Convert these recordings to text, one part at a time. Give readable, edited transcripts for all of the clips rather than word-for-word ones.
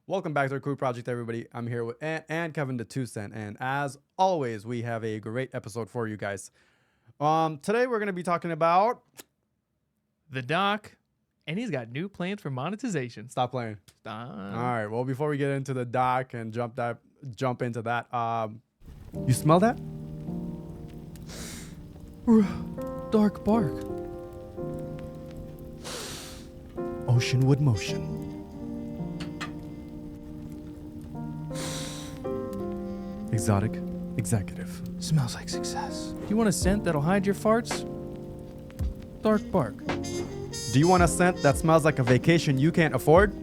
Welcome back to the Crude Project, everybody. I'm here with Ant and Kevin the 2 Cent, and as always, we have a great episode for you guys. Today we're gonna be talking about The Doc, and he's got new plans for monetization. stop playing. All right. Well, before we get into the doc and jump into that, you smell that? Dark bark. Oceanwood motion. Exotic executive. Smells like success. You want a scent that'll hide your farts? Dark bark. Do you want a scent that smells like a vacation you can't afford?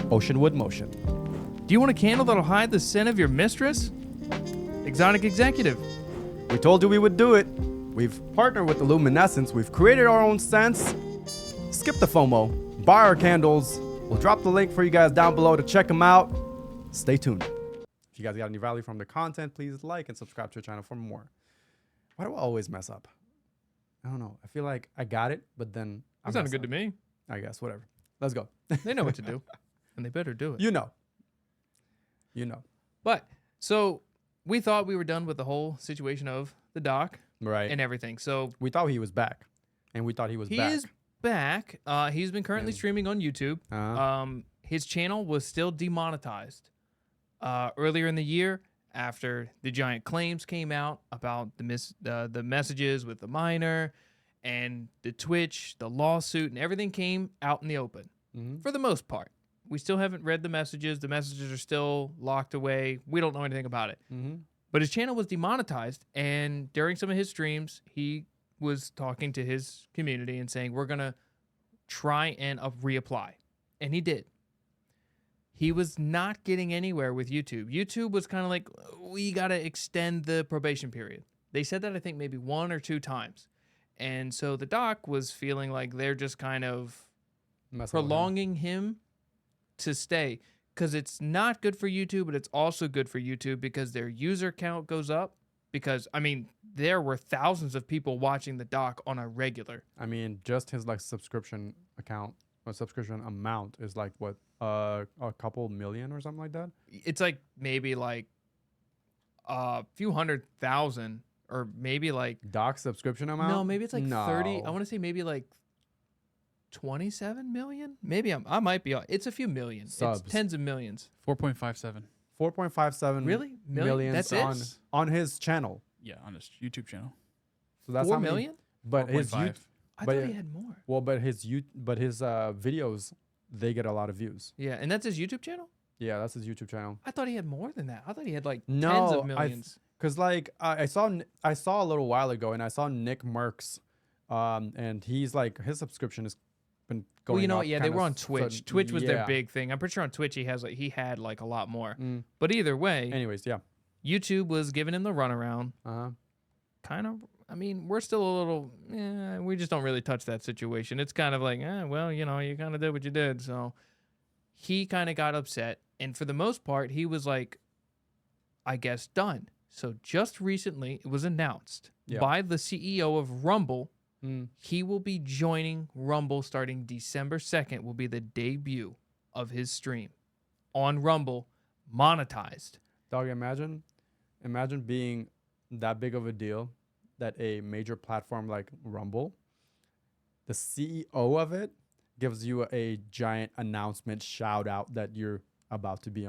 Oceanwood motion. Do you want a candle that'll hide the scent of your mistress? Exotic executive. We told you we would do it. We've partnered with Luminescence. We've created our own scents. Skip the FOMO. Buy our candles. We'll drop the link for you guys down below to check them out. Stay tuned. If you guys got any value from the content, please like and subscribe to our channel for more. Why do I always mess up? I don't know. I feel like I got it, but then I That sounded mess good up. to me. I guess, whatever. Let's go. They know what to do, and they better do it. You know. You know. But, so, we thought we were done with the whole situation of the Doc Right. and everything. So, We thought he was back. And we thought he was he back. is back. He's been currently Yeah. streaming on YouTube. His channel was still demonetized earlier in the year after the giant claims came out about the messages with the minor and the Twitch, the lawsuit, and everything came out in the open for the most part. We still haven't read the messages. The messages are still locked away. We don't know anything about it. But his channel was demonetized, and during some of his streams, he was talking to his community and saying, we're going to try and reapply. And he did. He was not getting anywhere with YouTube. YouTube was kind of like, we got to extend the probation period. They said that, I think, maybe 1 or 2 times. And so the Doc was feeling like they're just kind of Messing with him. prolonging him to stay. Because it's not good for YouTube, but it's also good for YouTube because their user count goes up. Because, I mean, there were thousands of people watching the Doc on a regular. I mean, just his like subscription account or subscription amount is like what, a couple million or something like that. It's like maybe like a few 100,000 or maybe like Doc subscription amount? no, maybe it's like 30. I No. want to say maybe like 27 million. Maybe I might be. It's a few million. Subs. It's tens of millions. 4.57. 4.57 Really? million That's on it? on his channel. Yeah, on his YouTube channel. So that's 4 how many- million? But his 4.5. I but thought yeah. he had more. well, but his videos, they get a lot of views. Yeah, and that's his YouTube channel. Yeah, that's his YouTube channel. I thought he had more than that. I thought he had like tens No, of millions. Cause like I saw a little while ago, and I saw Nick Merckx, and he's like his subscription has been going. Well, you know up what? Yeah, they kinda were on Twitch. Twitch was yeah. their big thing. I'm pretty sure on Twitch he had like a lot more. Mm. But either way, Anyways, yeah. YouTube was giving him the runaround. Uh-huh. Kind of. I mean, we're still a little. We just don't really touch that situation. It's kind of like, well, you know, you kind of did what you did. So he kind of got upset, and for the most part, he was like, I guess done. So just recently, it was announced Yeah. by the CEO of Rumble. Mm. He will be joining Rumble starting December 2nd. Will be the debut of his stream on Rumble, monetized. Dog, imagine being that big of a deal that a major platform like Rumble, the CEO of it gives you a giant announcement shout out that you're about to be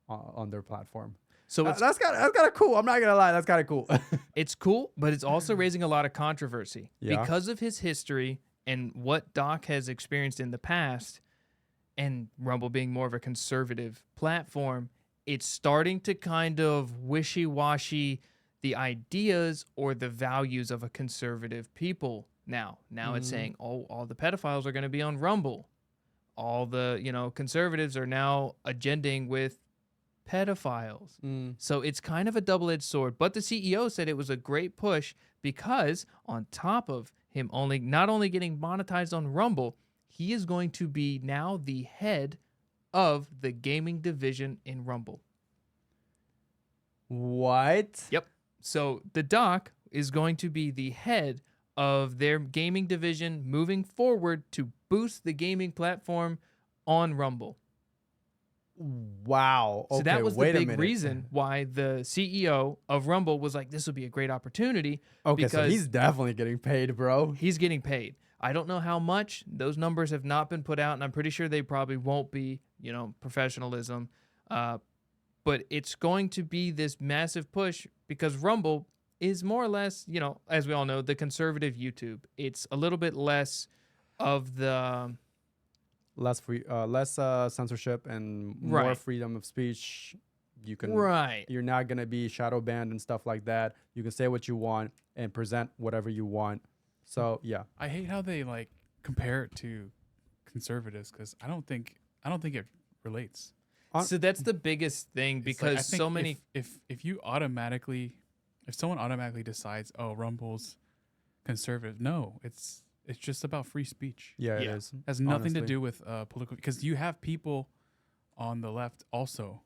on their platform. So it's That's kind of cool. I'm not gonna lie, that's kind of cool. It's cool, but it's also raising a lot of controversy Yeah. because of his history and what Doc has experienced in the past, and Rumble being more of a conservative platform. It's starting to kind of wishy-washy the ideas or the values of a conservative people now. Now it's saying, oh, all the pedophiles are going to be on Rumble. All the, conservatives are now agending with pedophiles. So it's kind of a double-edged sword. But the CEO said it was a great push because on top of him not only getting monetized on Rumble, he is going to be now the head of the gaming division in Rumble. What? Yep. So the Doc is going to be the head of their gaming division moving forward to boost the gaming platform on Rumble. Wow. So Okay, that was the wait a big minute. reason why the CEO of Rumble was like, this would be a great opportunity Okay, so because he's definitely getting paid, bro. he's getting paid. I don't know how much. Those numbers have not been put out, and I'm pretty sure they probably won't be, professionalism. But it's going to be this massive push because Rumble is more or less, as we all know, the conservative YouTube. It's a little bit less of the Less censorship and more right. freedom of speech. You can Right. You're not gonna be shadow banned and stuff like that. You can say what you want and present whatever you want. So yeah, I hate how they like compare it to conservatives because I don't think it relates. On- So that's the biggest thing It's because like, I think so many if someone automatically decides, oh, Rumble's conservative, no, it's just about free speech. yeah, it Yeah. is. Has nothing to honestly. do with political, because you have people on the left also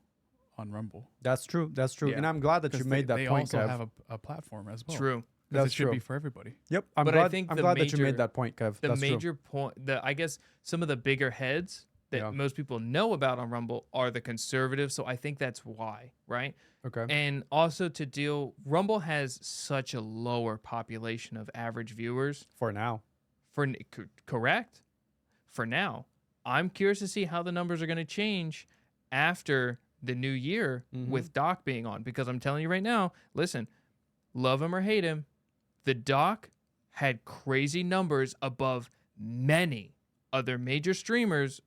on Rumble. That's true. That's true. Yeah. And I'm glad that you 'Cause made that they point, also Kev. have a platform as well. true. 'Cause That's it should be true. for everybody. Yep. I'm But I glad. think I'm the glad that you major- made that point, Kev. The That's true. major point, I guess some of the bigger heads that Yeah. most people know about on Rumble are the conservatives. So I think that's why, right? Okay. And also Rumble has such a lower population of average viewers. For now. Correct. For now, I'm curious to see how the numbers are going to change after the new year with Doc being on. Because I'm telling you right now, listen, love him or hate him, the Doc had crazy numbers above many other major streamers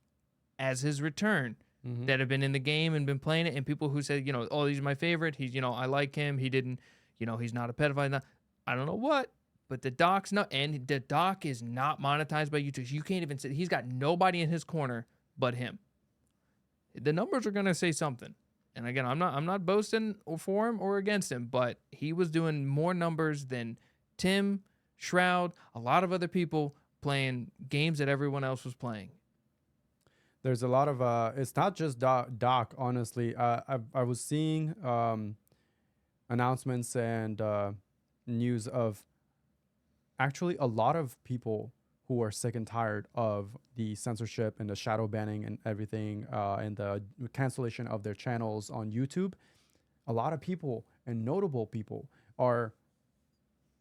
as his return that have been in the game and been playing it, and people who said, oh, he's my favorite. He's, I like him. He didn't, he's not a pedophile. I don't know what, but the Doc's not, and the Doc is not monetized by YouTube. You can't even say he's got nobody in his corner but him. The numbers are gonna say something. And again, I'm not boasting for him or against him, but he was doing more numbers than Tim, Shroud, a lot of other people playing games that everyone else was playing. There's a lot of it's not just Doc, honestly. I was seeing announcements and news of actually a lot of people who are sick and tired of the censorship and the shadow banning and everything, and the cancellation of their channels on YouTube. A lot of people and notable people are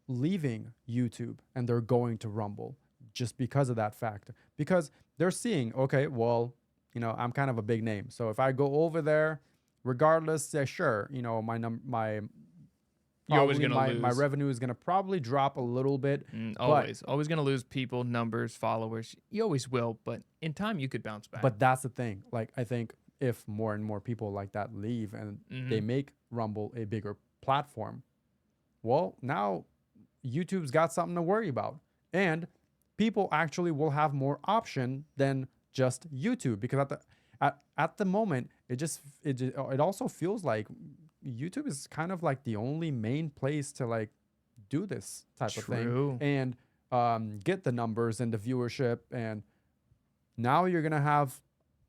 leaving YouTube and they're going to Rumble just because of that fact. Because they're seeing, okay, well, I'm kind of a big name. So if I go over there, regardless, yeah, sure, You're always probably gonna my lose. revenue is gonna probably drop a little bit. Always gonna lose people, numbers, followers. You always will, but in time you could bounce back. But that's the thing. Like, I think if more and more people like that leave and they make Rumble a bigger platform, well, now YouTube's got something to worry about. And people actually will have more option than just YouTube, because at the moment it also feels like YouTube is kind of like the only main place to like do this type of True. thing and get the numbers and the viewership. And now you're gonna have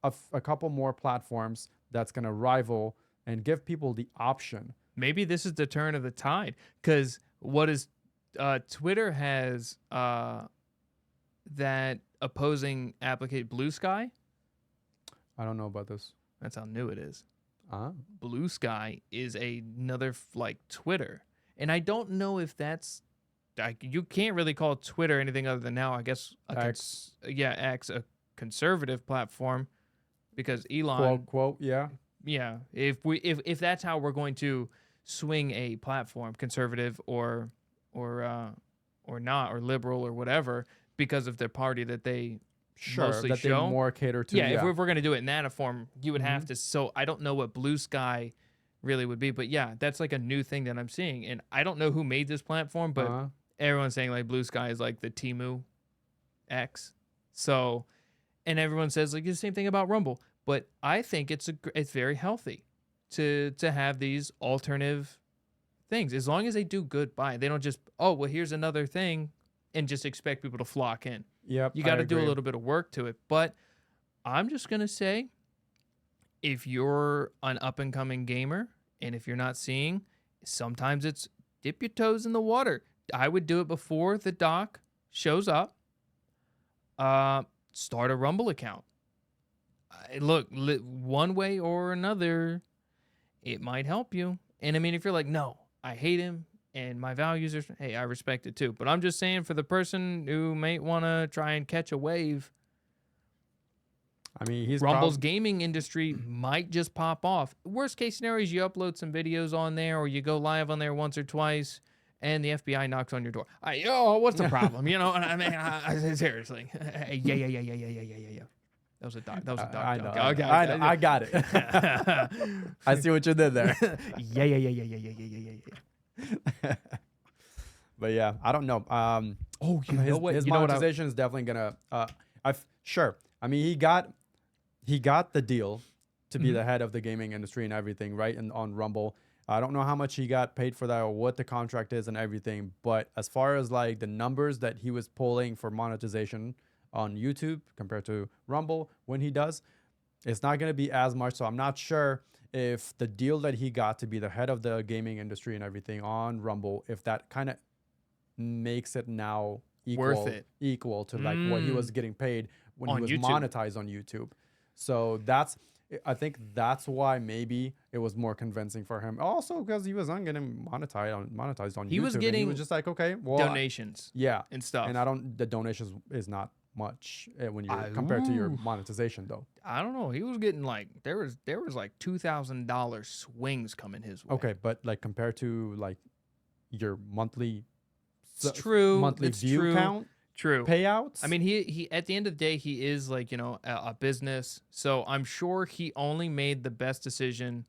a couple more platforms that's gonna rival and give people the option. Maybe this is the turn of the tide, because Twitter has that opposing applicate Blue Sky. I don't know about this. That's how new it is. Uh-huh. Blue Sky is another like Twitter, and I don't know if that's you can't really call Twitter anything other than now, I guess, X. X, a conservative platform, because Elon, Quote, yeah. yeah, if that's how we're going to swing a platform, conservative or not, or liberal or whatever, because of their party that they Sure, mostly that show. they more cater to. Yeah, if we're going to do it in that form, you would have Mhm. to. So I don't know what Blue Sky really would be, but yeah, that's like a new thing that I'm seeing, and I don't know who made this platform, but Uh-huh. everyone's saying like Blue Sky is like the Temu X. So, and everyone says like the same thing about Rumble, but I think it's very healthy to have these alternative things, as long as they do good by it. They don't just, oh well, here's another thing, and just expect people to flock in. Yep. You got to I do a agree. little bit of work to it. But I'm just going to say, if you're an up and coming gamer, and if you're not seeing, sometimes it's dip your toes in the water. I would do it before the doc shows up. Start a Rumble account. Look, one way or another, it might help you. And I mean, if you're like, no, I hate him and my values are, hey, I respect it too. But I'm just saying for the person who might want to try and catch a wave, I mean, he's Rumble's gaming industry might just pop off. Worst case scenario is you upload some videos on there or you go live on there once or twice and the FBI knocks on your door. What's the problem? And I mean, seriously. Yeah. That was a dog. That was a dog. I know. joke. I got it. I see what you did there. Yeah. But yeah, I don't know. Oh, you know what? His You know what? monetization is definitely gonna. Sure. I mean, he got the deal to be the head of the gaming industry and everything, right? And on Rumble, I don't know how much he got paid for that or what the contract is and everything. But as far as like the numbers that he was pulling for monetization on YouTube compared to Rumble when he does, it's not going to be as much. So I'm not sure if the deal that he got to be the head of the gaming industry and everything on Rumble, if that kind of makes it now equal to like what he was getting paid when On he was YouTube. monetized on YouTube. So I think that's why maybe it was more convincing for him. Also because he was not getting monetized on YouTube. He was and getting he was just like, okay, well, donations yeah, and stuff. and the donations is not much when you compared to your Ooh. monetization though. I don't know. He was getting like there was like $2,000 swings coming his way. Okay, but like compared to like your monthly It's true. monthly It's view true. count True. payouts. I mean, he at the end of the day, he is like, a business. So I'm sure he only made the best decision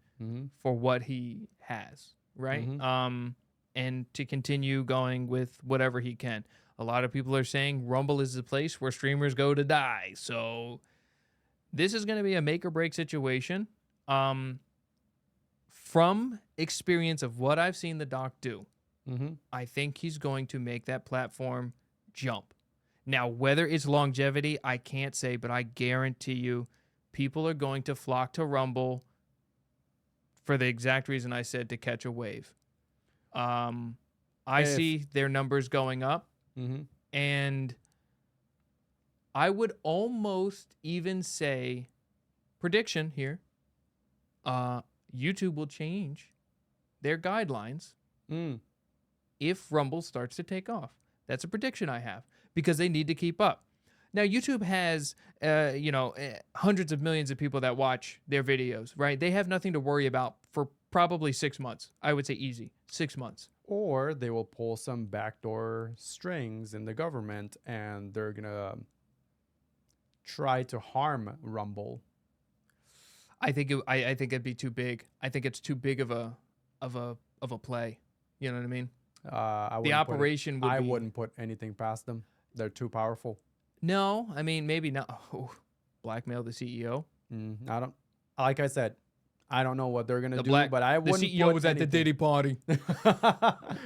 for what he has, right? And to continue going with whatever he can. A lot of people are saying Rumble is the place where streamers go to die. So this is going to be a make or break situation. From experience of what I've seen the doc do, I think he's going to make that platform jump. Now, whether it's longevity, I can't say, but I guarantee you people are going to flock to Rumble for the exact reason I said, to catch a wave. I see their numbers going up, and I would almost even say, prediction here, YouTube will change their guidelines if Rumble starts to take off. That's a prediction I have because they need to keep up. Now, YouTube has, hundreds of millions of people that watch their videos, right? They have nothing to worry about for probably 6 months. I would say easy, 6 months. Or they will pull some backdoor strings in the government and they're going to try to harm Rumble. I think it'd be too big. I think it's too big of a play. You know what I mean? The operation would be... I wouldn't put anything past them. They're too powerful. No, I mean, maybe not. Oh, blackmail the CEO. I don't. Like I said, I don't know what they're gonna do. But I the wouldn't. CEO put was at the anything. Diddy party.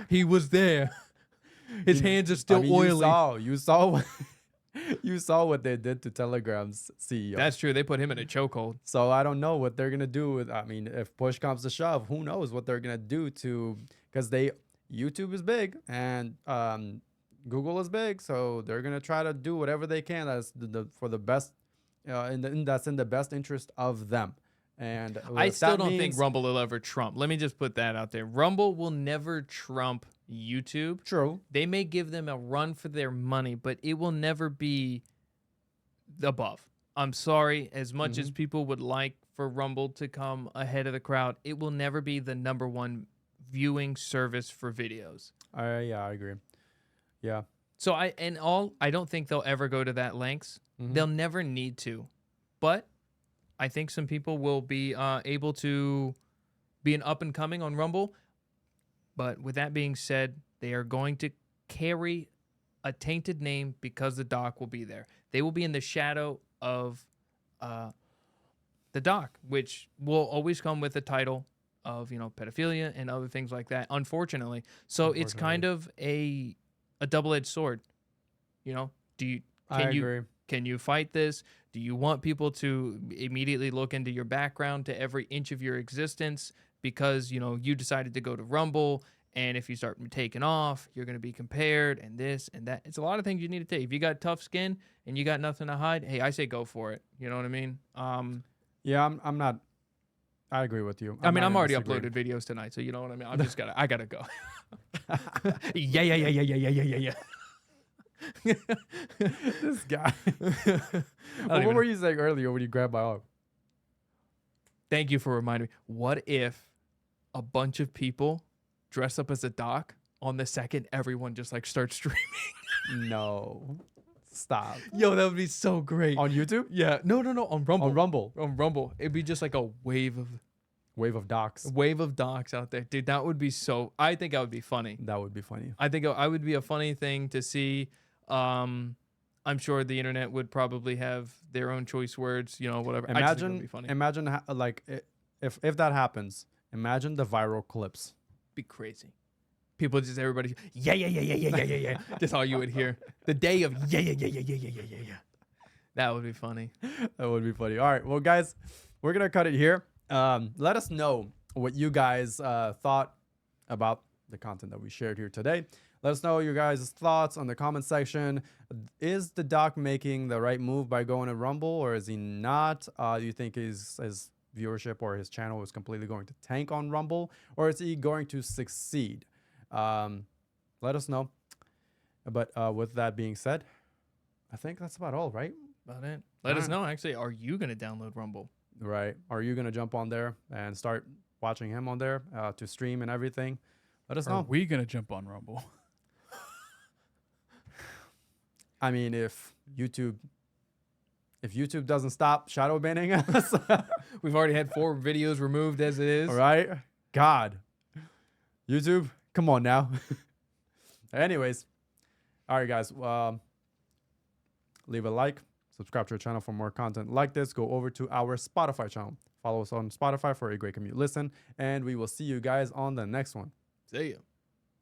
He was there. His hands are still oily. You saw. You saw what they did to Telegram's CEO. That's true. They put him in a chokehold. So I don't know what they're gonna do with. I mean, if push comes to shove, who knows what they're gonna do to? Because YouTube is big and Google is big, so they're gonna try to do whatever they can that's for the best, that's in the best interest of them. And I still don't think Rumble will ever trump. Let me just put that out there. Rumble will never trump YouTube. True. They may give them a run for their money, but it will never be above. I'm sorry, as much as people would like for Rumble to come ahead of the crowd, it will never be the number one viewing service for videos. Yeah, I agree. Yeah. So I don't think they'll ever go to that lengths. They'll never need to. But I think some people will be able to be an up and coming on Rumble. But with that being said, they are going to carry a tainted name because the doc will be there. They will be in the shadow of the doc, which will always come with the title of, pedophilia and other things like that, unfortunately. So it's kind of a double-edged sword. Can you fight this? Do you want people to immediately look into your background to every inch of your existence because, you decided to go to Rumble And if you start taking off, you're going to be compared and this and that. It's a lot of things you need to take. If you got tough skin and you got nothing to hide, hey, I say go for it. You know what I mean? Yeah, I'm not. I agree with you. I'm not gonna already disagree. uploaded videos tonight, so you know what I mean? I gotta go. Yeah. This guy. don't What even- were you saying earlier when you grabbed my arm? Thank you for reminding me. What if a bunch of people dress up as a doc on the second everyone just like starts streaming? No. Stop. Yo, that would be so great. On YouTube? Yeah. No, on Rumble. On Rumble. On Rumble. It'd be just like a wave Wave of docs. docs out there. Dude, that would be so I think that would be funny. That would be funny. I think I would be a funny thing to see. I'm sure the internet would probably have their own choice words, you know, whatever. I just think it would be funny. Imagine if that happens. Imagine the viral clips. Be crazy. People just everybody yeah. Just all you would hear. The day of yeah. That would be funny. That would be funny. All right, well, guys, we're gonna cut it here. Let us know what you guys thought about the content that we shared here today. Let us know your guys' thoughts on the comment section. Is the doc making the right move by going to Rumble, or is he not? Do you think his viewership or his channel is completely going to tank on Rumble, or is he going to succeed? Let us know. But with that being said, I think that's about all, right? About it. Let us know, actually, are you going to download Rumble? Right. Are you going to jump on there and start watching him on there to stream and everything? Let us Are know. we gonna jump on Rumble? I mean, if YouTube doesn't stop shadow banning us, We've already had 4 videos removed as it is. all right? God. YouTube, come on now. Anyways, all right, guys. Leave a like, subscribe to our channel for more content like this. Go over to our Spotify channel. Follow us on Spotify for a great commute listen, and we will see you guys on the next one. See ya.